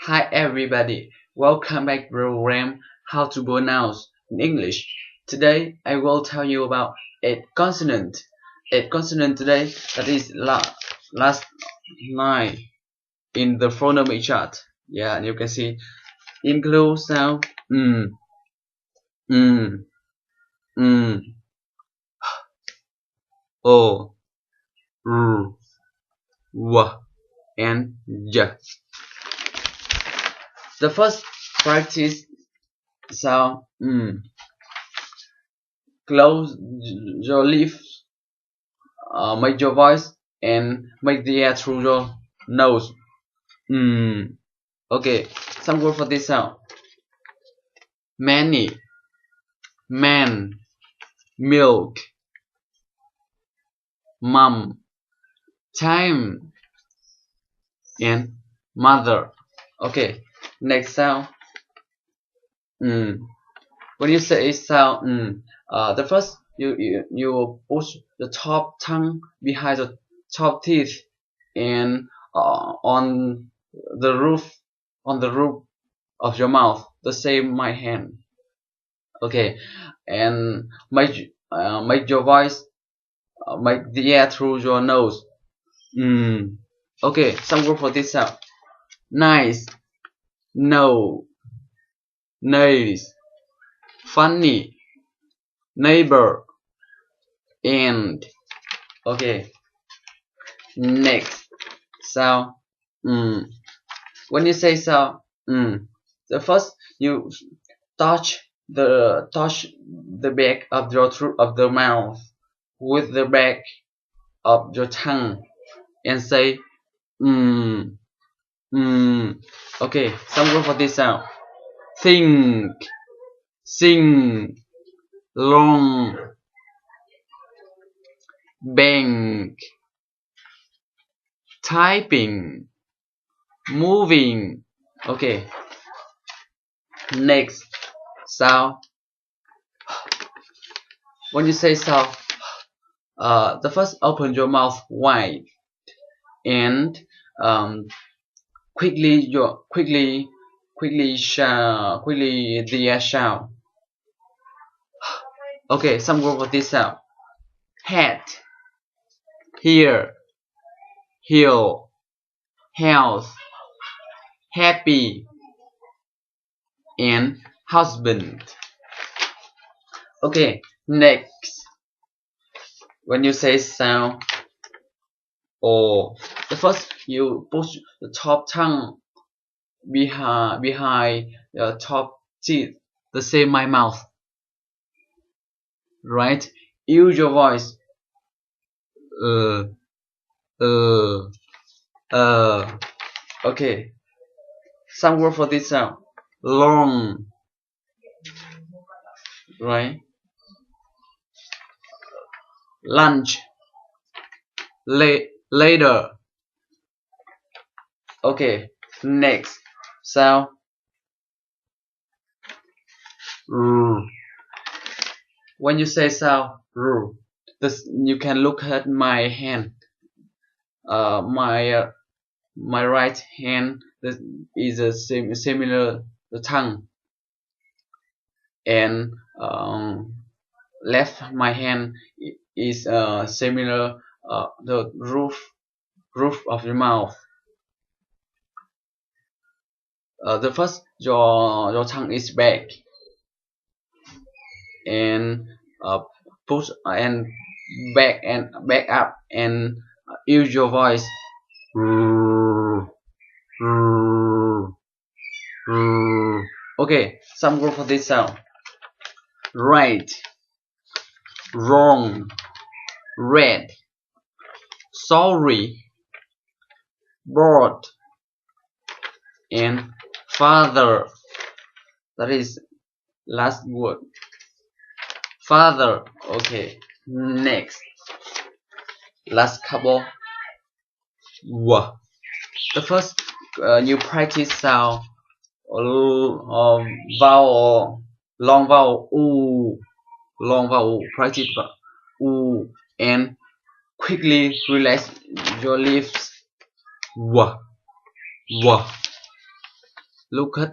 Hi everybody, welcome back to the program How to Pronounce in English. Today I will tell you about eight consonant. Eight consonant today, that is last 9 in the phonemic chart. Yeah, and you can see include sound mm, mm, o, r, w, and j. The first practice sound close your lips, make your voice and make the air through your nose. Okay, some word for this sound: many, man, milk, mom, time, and mother. Okay, next sound. When you say sound, the first you push the top tongue behind the top teeth and on the roof of your mouth, the same my hand. Okay, and make your voice, make the air through your nose. Okay, some word for this sound: nice, no, nice, funny, neighbor, and. Okay, next sound. When you say sound, the first you touch the back of your of the mouth with the back of your tongue and say Okay, some word for this sound: think, sing, long, bank, typing, moving. Okay, next sound. When you say sound, the first open your mouth wide and quickly the air shout. Okay, some word for this sound: head, here, heel, health, happy, and husband. Okay, next. When you say sound, or the first you push the top tongue behind the top teeth, the same my mouth, right? Use your voice. uh uh Okay, some word for this sound: long, right? Lunch, later. Okay, next sound. When you say sound, this you can look at my hand. My right hand, this is a similar the tongue, and left my hand is similar the roof of your mouth. The first your tongue is back and push and back up and use your voice. Okay, some group for this sound: right, wrong, red, sorry, bored, and father. That is last word, father. Okay, next, last couple. The first you practice sound vowel, long vowel, long vowel, practice and quickly relax your lips. Look at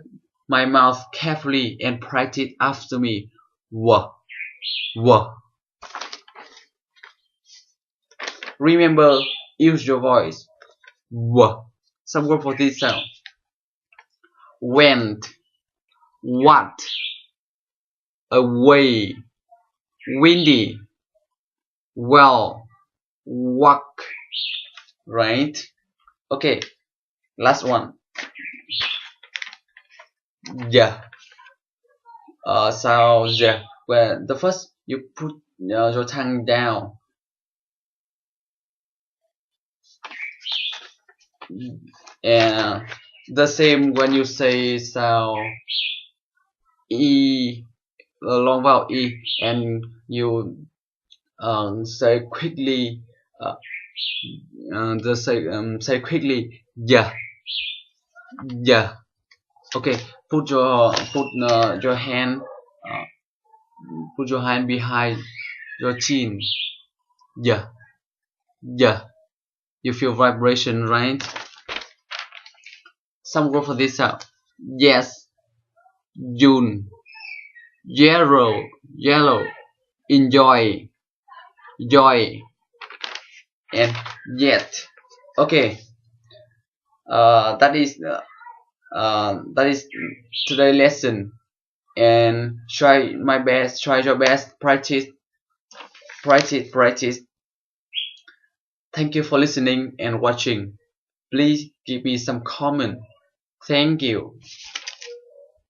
my mouth carefully and practice after me. Wah, wah. Remember, use your voice. Wah. Some word for this sound. Went, what, away, windy, well, walk. Right? Okay, last one. Yeah. So yeah. Well, the first you put your tongue down, and the same when you say sound e, long vowel e, and you say quickly, say quickly, yeah, yeah. Okay, uh, put your hand behind your chin. Yeah, yeah. You feel vibration, right? Some word for this sound. Yes, June, yellow, yellow, enjoy, joy, and yet. Okay, that is today's lesson. And try your best, practice, practice, practice. Thank you for listening and watching. Please give me some comment. Thank you.